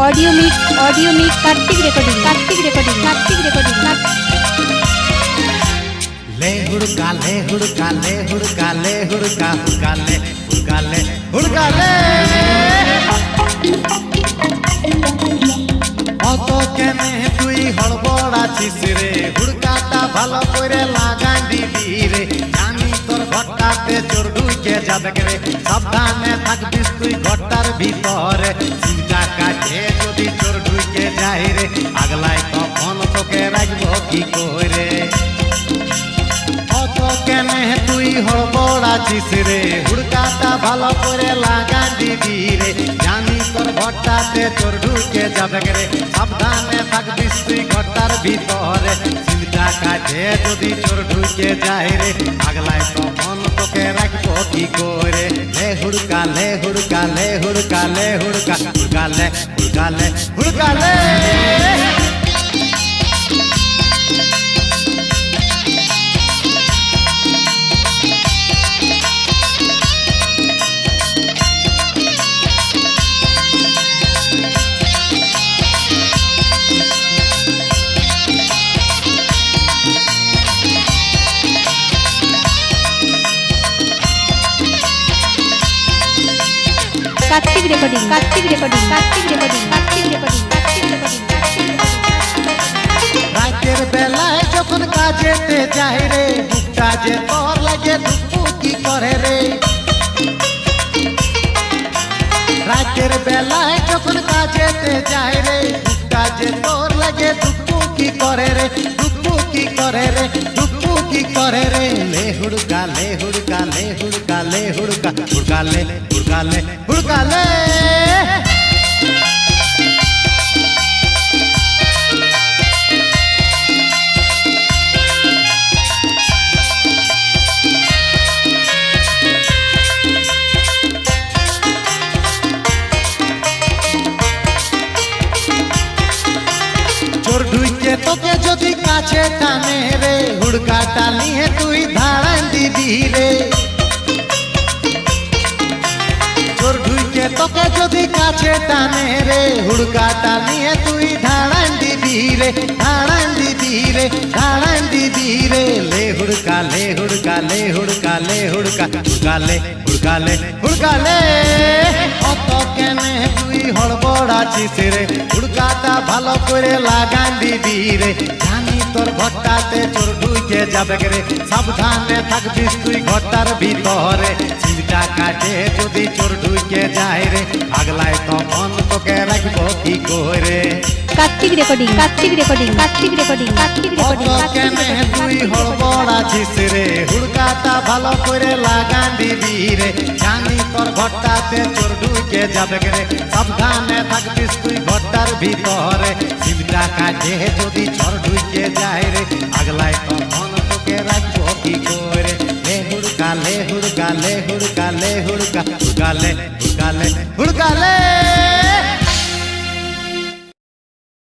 audio mix Kartik recording ले हुड़का हुड़का हुड़का অত কেনে তুই হড়বড় আছিস রে হুড়কাটা ভালো করে লাগাই দিবি রে জানি তোর ঘরটাতে চোর ঢুকে যাবে রে সাবধানে থাকবিস তুই ঘরটার ভিতরে চিন্তা কাটে যদি চোর ঢুকে যায় রে আগলাই তখন তোকে রাখবো কি করে অত কেনে তুই হড়বড় আছিস রে হুড়কাটা ভালো করে লাগাই দিবি রে জানি তোর ঘরটাতে চোর ঢুকে যাবে রে সাবধানে থাকবিস তুই ঘরটার ভিতরে চিন্তা কাটে যদি চোর ঢুকে যায় রে আগলাই তখন তোকে রাখবো কি করে লে হুড়কা হুড়কালে कार्तिक रिकॉर्डिंग রাতের বেলায় যখন কাজেতে যাই রে বুকটা যে তোর লাগে দুঃখু কি করে রে রাতের বেলায় যখন কাজেতে যাই রে বুকটা যে তোর লাগে দুঃখু কি করে রে লে হুড়কালে চোর ঢুকে তোকে যদি কাছে টানে রে হুড়কাটা নিয়ে তুই ধাড়ান দিবি রে চোর ঢুকে তোকে যদি কাছে টানে রে হুড়কাটা নিয়ে তুই ধাড়ান দিবি রে লে হুড়কালে অত কেনে তুই হড়বড় আছিস রে হুড়কাটা ভালো করে লাগান দিবি রে জানি তোর ঘরটাতে চোর ঢুকে যাবে রে সাবধানে থাকবিস তুই ঘরটার ভিতরে চিন্তা কাটে যদি চোর ঢুকে যায় রে আগলাই তখন তোকে রাখবো কি করে कार्तिक रिकॉर्डिंग কেনে তুই হড়বড় আছিস রে হুড়কাটা ভালো করে লাগান দিবি রে জানি তোর ঘরটাতে চোর ঢুকে যাবে রে সাবধানে থাকবিস তুই ঘরটার ভিতরে চিন্তা কাটে যদি চোর ঢুকে যায় রে আগলাই তখন তোকে রাখবো কি করে লে হুড়কালে